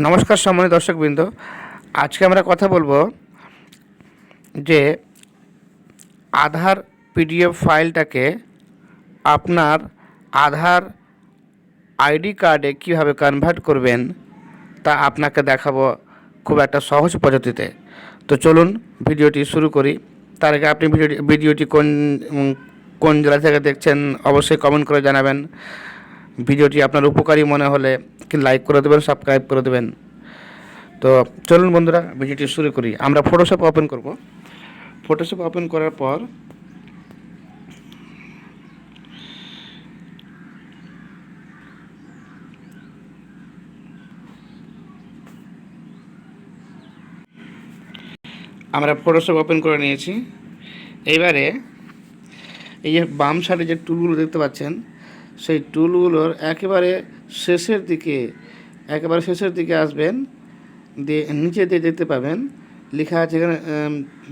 নমস্কার সম্মানিত দর্শকবৃন্দ, আজকে আমরা কথা বলবো যে আধার পিডিএফ ফাইলটাকে আপনার আধার আইডি কার্ডে কীভাবে কনভার্ট করবেন তা আপনাকে দেখাবো খুব একটা সহজ পদ্ধতিতে। তো চলুন ভিডিওটি শুরু করি। তার আগে আপনি ভিডিওটি কোন জেলা থেকে দেখছেন অবশ্যই কমেন্ট করে জানাবেন। ভিডিওটি আপনার উপকারী মনে হলে কি লাইক করে দেবেন, সাবস্ক্রাইব করে দেবেন। তো চলুন বন্ধুরা ভিডিওটি শুরু করি। আমরা ফটোশপ ওপেন করব। ফটোশপ ওপেন করার পর আমরা ফটোশপ ওপেন করে নিয়েছি। এইবারে এই যে বাম সাইডে যে টুলগুলো দেখতে পাচ্ছেন, সেই টুলগুলোর একেবারে শেষের দিকে আসবেন, দিয়ে নিচে দিয়ে দেখতে পাবেন লেখা আছে এখানে,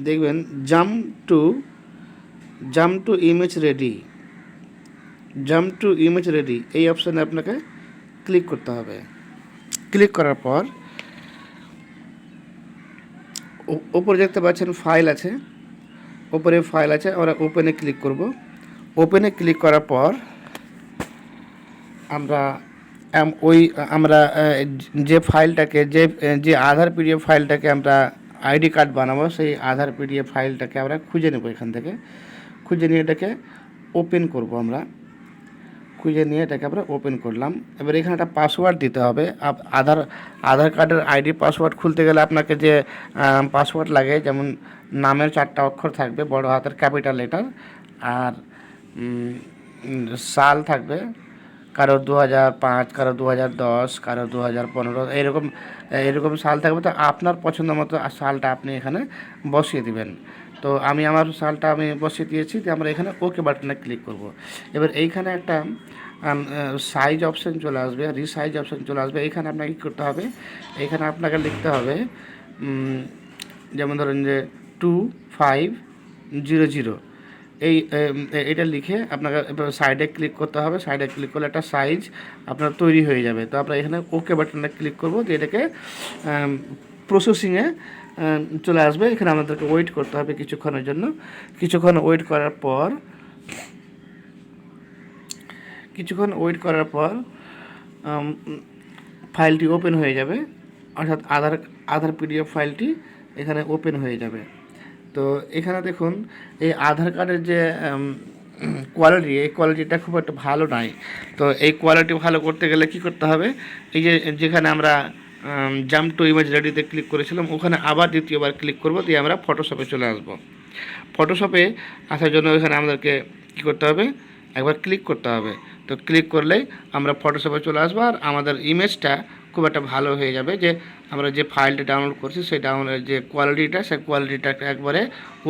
দেখবেন জাম্প টু ইমেজ রেডি। এই অপশানে আপনাকে ক্লিক করতে হবে। ক্লিক করার পর ওপরে দেখতে পাচ্ছেন ফাইল আছে, আমরা ওপেনে ক্লিক করব। ওপেনে ক্লিক করার পর আমরা যে ফাইলটাকে যে আধার পিডিএফ ফাইলটাকে আমরা আইডি কার্ড বানাবো, সেই আধার পিডিএফ ফাইলটাকে আমরা খুঁজে নেব। এখান থেকে খুঁজে নিয়ে এটাকে ওপেন করব। আমরা ওপেন করলাম। এবার এখানে একটা পাসওয়ার্ড দিতে হবে। আধার কার্ডের আইডি পাসওয়ার্ড খুলতে গেলে আপনাকে যে পাসওয়ার্ড লাগে, যেমন নামের 4টা অক্ষর থাকবে বড় হাতের ক্যাপিটাল লেটার, আর সাল থাকবে, কারো 2005, কারো 2010, কারো 2015, এরকম সাল থাকবে। তো আপনার পছন্দ মতো সালটা আপনি এখানে বসিয়ে দিবেন। তো আমার সালটা আমি বসিয়ে দিয়েছি। তো আমরা এখানে ওকে বাটনে ক্লিক করব। এবার এইখানে একটা সাইজ অপশান চলে আসবে, রিসাইজ অপশান চলে আসবে। এইখানে আপনাকে কী করতে হবে, এইখানে আপনাকে লিখতে হবে যেমন ধরেন যে 2500, এটা লিখে আপনাকে সাইডে ক্লিক করতে হবে। সাইডে ক্লিক করলে একটা সাইজ আপনার তৈরি হয়ে যাবে। তো আমরা এখানে ওকে বাটনটা ক্লিক করব, দিয়ে এটাকে প্রসেসিংয়ে চলে আসবে। এখানে আমাদেরকে ওয়েট করতে হবে কিছুক্ষণের জন্য। কিছুক্ষণ ওয়েট করার পর ফাইলটি ওপেন হয়ে যাবে, অর্থাৎ আধার পিডিএফ ফাইলটি এখানে ওপেন হয়ে যাবে। তো এখানে দেখুন এই আধার কার্ডের যে কোয়ালিটি, এই কোয়ালিটিটা খুব একটা ভালো নয়। তো এই কোয়ালিটি ভালো করতে গেলে কি করতে হবে, এই যেখানে আমরা জাম্প টু ইমেজ রেডিতে ক্লিক করেছিলাম, ওখানে আবার দ্বিতীয়বার ক্লিক করব, দিয়ে আমরা ফটোশপে চলে আসব। ফটোশপে আসার জন্য এখানে আমাদেরকে কী করতে হবে, একবার ক্লিক করতে হবে। তো ক্লিক করলেই আমরা ফটোশপে চলে আসবো, আর আমাদের ইমেজটা খুব একটা ভালো হয়ে যাবে। যে আমরা যে ফাইলটা ডাউনলোড করছি, সেই ডাউনলোডের যে সেই কোয়ালিটিটা একবারে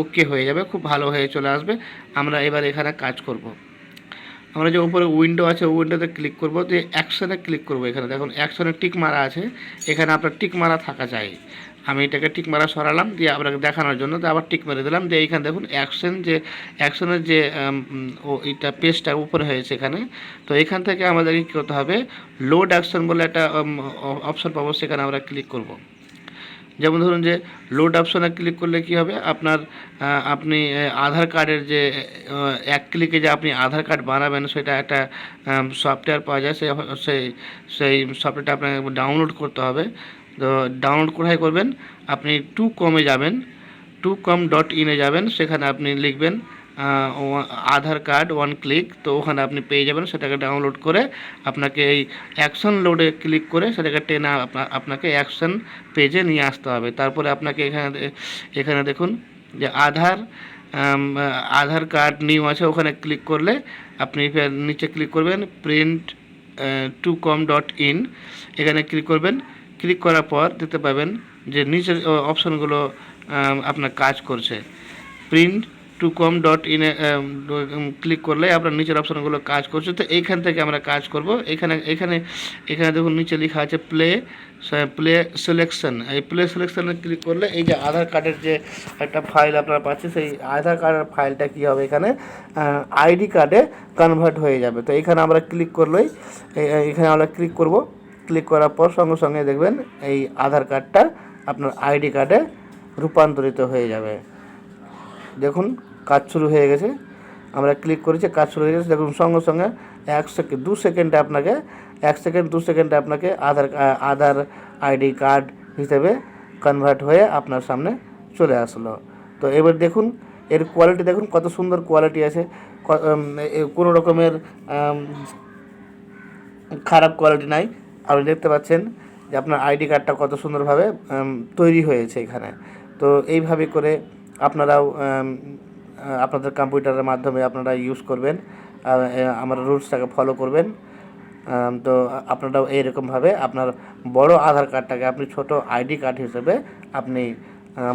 ওকে হয়ে যাবে, খুব ভালো হয়ে চলে আসবে। আমরা এবার এখানে কাজ করব। আমরা যে উপরে উইন্ডো আছে, উইন্ডোতে ক্লিক করব, দিয়ে অ্যাকশনে ক্লিক করব। এখানে দেখুন অ্যাকশনে টিক মারা আছে, এখানে আপনার টিক মারা থাকা চাই। আমি এটাকে টিক মারা সরালাম, দিয়ে আপনাকে দেখানোর জন্য তো আবার টিক মেরে দিলাম। দিয়ে এইখানে দেখুন অ্যাকশনের যে এটা পেজটা উপরে হয়েছে এখানে। তো এখান থেকে আমাদেরকে কী করতে হবে, লোড অ্যাকশন বলে একটা অপশন পাবো, সেখানে আমরা ক্লিক করব। যেমন ধরুন যে লোড অপশনে ক্লিক করলে কি হবে, আপনি আধার কার্ডের যে এক ক্লিকে যে আপনি আধার কার্ড বানাবেন, সেটা একটা সফটওয়্যার পাওয়া যায়। সেই সফটওয়্যারটা আপনাকে ডাউনলোড করতে হবে। তো ডাউনলোড কোথায় করবেন, আপনি tucom.in যাবেন, সেখানে আপনি লিখবেন আধার কার্ড 1 ক্লিক। তো ওখানে আপনি পেয়ে যাবেন। সেটাকে ডাউনলোড করে আপনাকে এই অ্যাকশন লোডে ক্লিক করে সেটাকে টেনে আপনাকে অ্যাকশন পেজে নিয়ে আসতে হবে। তারপরে আপনাকে এখানে দেখুন যে আধার কার্ড নিউ আছে, ওখানে ক্লিক করলে আপনি নিচে ক্লিক করবেন প্রিন্ট tucom.in, এখানে ক্লিক করবেন। ক্লিক করার পর দেখতে পাবেন যে নিচের অপশানগুলো আপনার কাজ করছে। প্রিন্ট tucom.in ক্লিক করলে আপনার নিচের অপশানগুলো কাজ করছে। তো এইখান থেকে আমরা কাজ করব। এখানে দেখুন নিচে লেখা আছে প্লে সিলেকশন। এই প্লে সিলেকশনে ক্লিক করলে এই যে আধার কার্ডের যে একটা ফাইল আপনারা পাচ্ছেন, সেই আধার কার্ডের ফাইলটা কী হবে, এখানে আইডি কার্ডে কনভার্ট হয়ে যাবে। তো এখানে আমরা ক্লিক করলেই এখানে আমরা ক্লিক করব। ক্লিক করার পর সঙ্গে সঙ্গে দেখবেন এই আধার কার্ডটা আপনার আইডি কার্ডে রূপান্তরিত হয়ে যাবে। দেখুন কাজ শুরু হয়ে গেছে, আমরা ক্লিক করেছি, কাজ শুরু হয়ে গেছে। দেখুন সঙ্গে সঙ্গে 2 সেকেন্ডে আপনাকে 2 সেকেন্ডে আপনাকে আধার আইডি কার্ড হিসেবে কনভার্ট হয়ে আপনার সামনে চলে আসলো। তো এবার দেখুন এর কোয়ালিটি, দেখুন কত সুন্দর কোয়ালিটি আছে, কোনো রকমের খারাপ কোয়ালিটি নাই। আপনি দেখতে পাচ্ছেন যে আপনার আইডি কার্ডটা কত সুন্দরভাবে তৈরি হয়েছে এখানে। তো এইভাবে করে আপনারাও আপনাদের কম্পিউটারের মাধ্যমে আপনারা ইউজ করবেন, আমার রুলসটাকে ফলো করবেন। তো আপনারাও এইরকমভাবে আপনার বড় আধার কার্ডটাকে আপনি ছোট আইডি কার্ড হিসেবে আপনি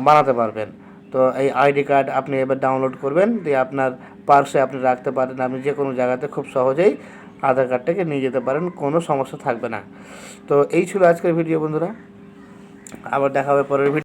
বানাতে পারবেন। তো এই আইডি কার্ড আপনি এবার ডাউনলোড করবেন, দিয়ে আপনার পার্সে আপনি রাখতে পারেন। আপনি যে কোনো জায়গাতে খুব সহজেই আধার কার্ডটাকে নিয়ে যেতে পারেন, কোনো সমস্যা থাকবে না। তো এই ছিল আজকের ভিডিও বন্ধুরা, আবার দেখা হবে পরের ভিডিও।